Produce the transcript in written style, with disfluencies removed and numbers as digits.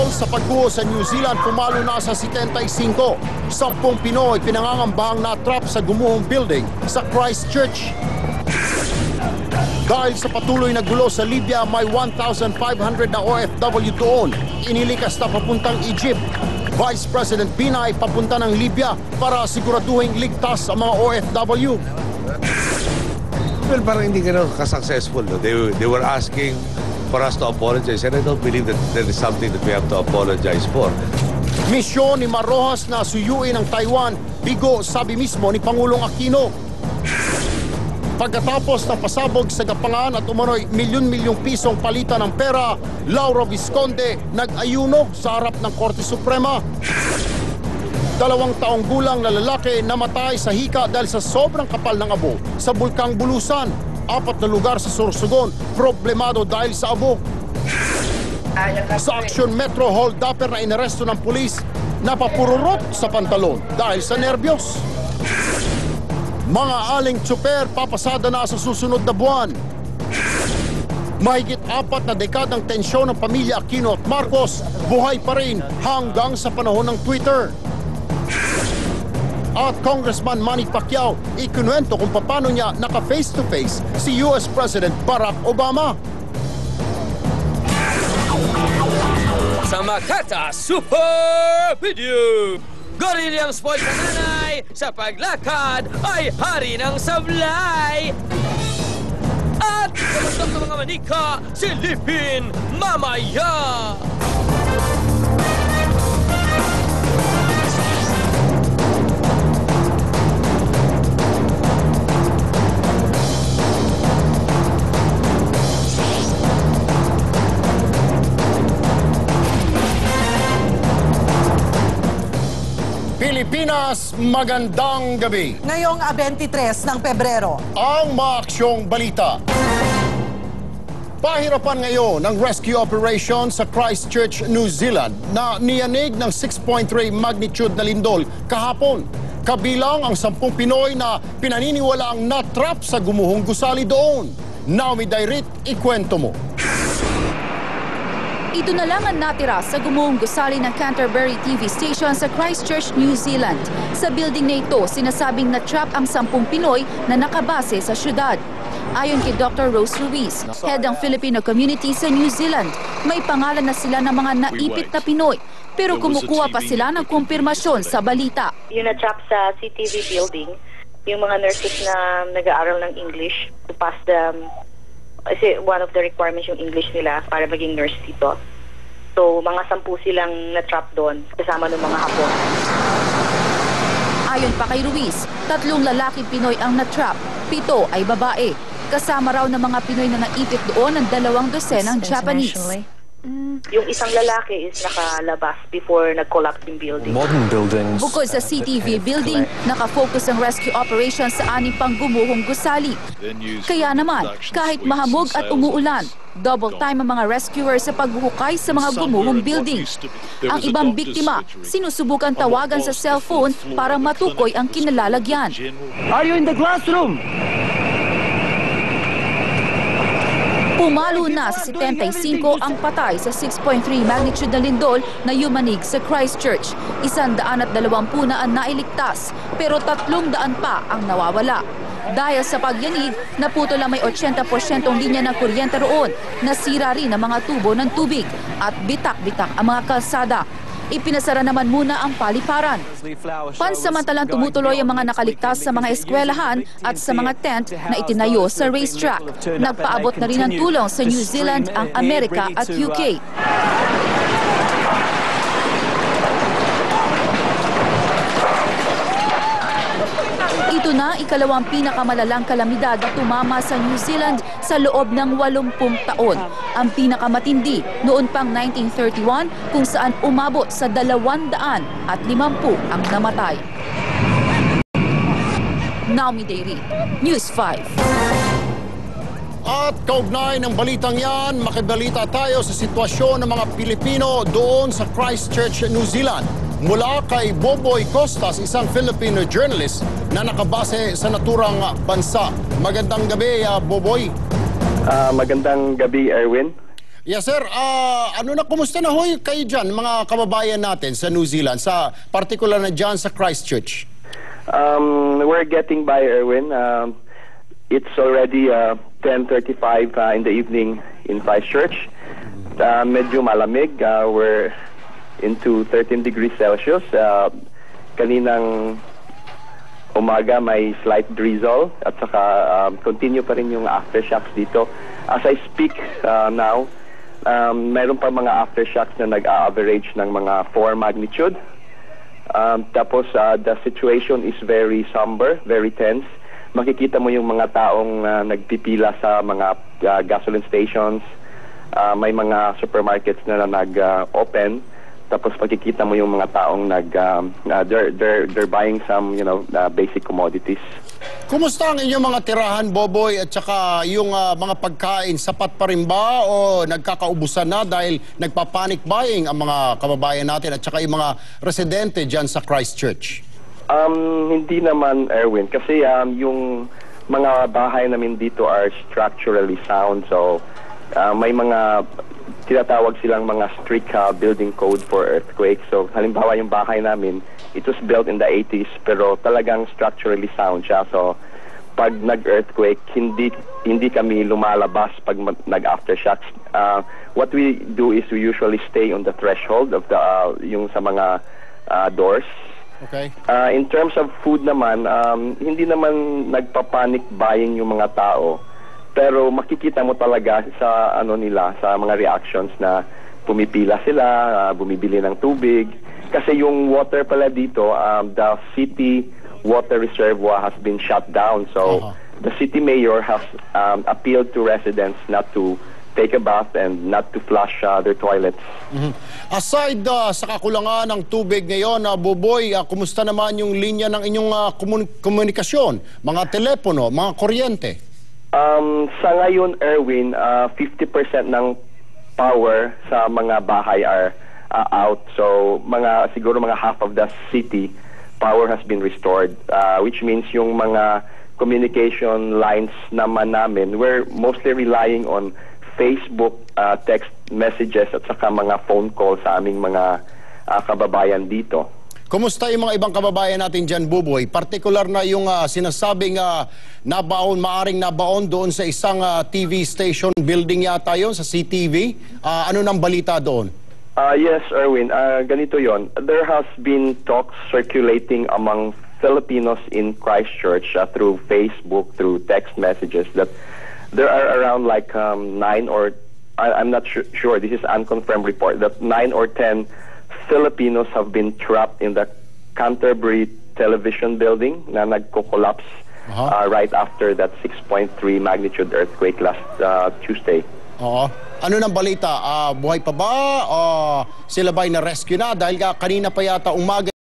Dahil sa pagguho sa New Zealand, pumalo na sa 75. 10 Pinoy pinangangambahang na-trap sa gumuhong building sa Christchurch. Dahil sa patuloy na gulo sa Libya, may 1,500 na OFW doon. Inilikas na papuntang Egypt. Vice President Binay papunta ng Libya para siguraduhin ligtas ang mga OFW. Well, parang hindi ka ka-successful. No? They were asking for us to apologize, and I don't believe that there is something that we have to apologize for. Misyon ni Mar Rojas na suyuin ang Taiwan, bigo sabi mismo ni Pangulong Aquino. Pagkatapos ng pasabog sa Gapangan at umano'y milyon-milyong pisong palitan ng pera, Laura Visconde nag-ayuno sa harap ng Korte Suprema. 2 taong gulang na lalaki namatay sa hika dahil sa sobrang kapal ng abo sa Bulkang Bulusan. 4 na lugar sa Sorsogon problemado dahil sa abo. Sa Action Metro, hold-upper na inaresto ng pulis, napapururot sa pantalon dahil sa nerbiyos. Mga aling tsuper papasada na sa susunod na buwan. Mahigit 4 na dekadang tensyon ng pamilya Aquino at Marcos, buhay pa rin hanggang sa panahon ng Twitter. At Congressman Manny Pacquiao, ikinuwento kung paano niya naka-face-to-face si US President Barack Obama. Sa Makata Super Video, Gorillang spoil sa nanay, sa paglakad ay hari ng sablay. At kamutok ng mga manika, silipin mamaya. Pilipinas, magandang gabi. Ngayong 23 ng Pebrero. Ang maaksyong balita. Pahirapan ngayon ang rescue operation sa Christchurch, New Zealand na niyanig ng 6.3 magnitude na lindol kahapon. Kabilang ang 10 Pinoy na pinaniniwalaang na-trap sa gumuhong gusali doon. Naomi Dairit, ikwento mo. Ito na lang ang natira sa gumuhong gusali ng Canterbury TV station sa Christchurch, New Zealand. Sa building na ito, sinasabing na-trap ang 10 Pinoy na nakabase sa syudad. Ayon kay Dr. Rose Ruiz, head ng Filipino community sa New Zealand, may pangalan na sila ng mga naipit na Pinoy, pero kumukuha pa sila ng kumpirmasyon sa balita. Yung na-trap sa CTV building, yung mga nurses na nag-aaral ng English to pass the kasi one of the requirements yung English nila para maging nurse dito. So, mga 10 silang na-trap doon kasama ng mga Hapon. Ayon pa kay Ruiz, 3 lalaking Pinoy ang na-trap, 7 ay babae. Kasama raw ng mga Pinoy na naipit doon ang 2 dosenang Japanese. Yung isang lalaki is nakalabas before nag-collapse yung building. Modern buildings. Bukod sa CTV building, nakafocus ang rescue operation sa 6 pang gumuhong gusali. Kaya naman, kahit mahamog at umuulan, double time ang mga rescuers sa pagbuhukay sa mga gumuhong building. Ang ibang biktima, sinusubukan tawagan sa cellphone para matukoy ang kinalalagyan. Are you in the classroom? Pumalo na sa 75 ang patay sa 6.3 magnitude na lindol na yumanig sa Christchurch. 120 na ang nailigtas, pero 300 pa ang nawawala. Dahil sa pagyanig, naputol ang may 80% linya ng kuryente roon, nasira rin ang mga tubo ng tubig at bitak-bitak ang mga kalsada. Ipinasara naman muna ang paliparan. Pansamantalang tumutuloy ang mga nakaligtas sa mga eskwelahan at sa mga tent na itinayo sa racetrack. Nagpaabot na rin ng tulong sa New Zealand, ang Amerika at UK. Ito na ikalawang pinakamalalang kalamidad na tumama sa New Zealand sa loob ng 80 taon. Ang pinakamatindi noon pang 1931 kung saan umabot sa 250 ang namatay. Naomi Dairit, News 5. At kaugnay ng balitang yan, makibalita tayo sa sitwasyon ng mga Pilipino doon sa Christchurch, New Zealand. Mula kay Boboy Costas, isang Filipino journalist na nakabase sa naturang bansa. Magandang gabi, Boboy. Magandang gabi, Erwin. Yes, sir. Kumusta na hoy kayo dyan, mga kababayan natin sa New Zealand, sa particular na dyan sa Christchurch? We're getting by, Erwin. It's already 10:35 in the evening in Christchurch. Medyo malamig. We're into 13 degrees Celsius. Kaninang umaga may slight drizzle at saka continue pa rin yung aftershocks dito. As I speak now, meron pa mga aftershocks na nag-average ng mga 4 magnitude. Tapos the situation is very somber, very tense. Makikita mo yung mga taong nagpipila sa mga gasoline stations. May mga supermarkets na nag-open. Tapos makikita mo yung mga taong they're buying some, basic commodities. Kumusta ang inyong mga tirahan, Boboy, at saka yung mga pagkain? Sapat pa rin ba o nagkakaubusan na dahil nagpa-panic buying ang mga kababayan natin at saka yung mga residente dyan sa Christchurch? Hindi naman, Erwin, kasi yung mga bahay namin dito are structurally sound, so may mga tinatawag silang mga strict building code for earthquake. So halimbawa yung bahay namin, it was built in the 80s pero talagang structurally sound siya. So pag nag-earthquake, hindi kami lumalabas pag nag-aftershocks. What we do is we usually stay on the threshold of yung sa mga doors. Okay. In terms of food naman, hindi naman nagpa-panic buying yung mga tao. Pero makikita mo talaga sa sa mga reactions na pumipila sila, bumibili ng tubig. Kasi yung water pala dito, the city water reservoir has been shut down. So the city mayor has appealed to residents not to take a bath and not to flush their toilets. Aside sa kakulangan ng tubig ngayon, Boboy, kumusta naman yung linya ng inyong komunikasyon? Mga telepono, mga kuryente? Sa ngayon, Erwin, 50% ng power sa mga bahay are out. So siguro mga half of the city power has been restored, which means yung mga communication lines naman namin, we're mostly relying on Facebook, text messages at saka mga phone calls sa aming mga kababayan dito. Kumusta yung mga ibang kababayan natin dyan, Buboy? Partikular na yung sinasabing maaring nabaon doon sa isang TV station building yata yon sa CTV. Ano nang balita doon? Yes, Erwin. Ganito yon. There has been talks circulating among Filipinos in Christchurch through Facebook, through text messages that there are around like 9 or, I'm not sure, this is unconfirmed report, that 9 or 10 Filipinos have been trapped in the Canterbury television building na nagko-collapse right after that 6.3 magnitude earthquake last Tuesday. Oo. Ano nang balita? Buhay pa ba? Sila ba'y na-rescue na? Dahil kanina pa yata umaga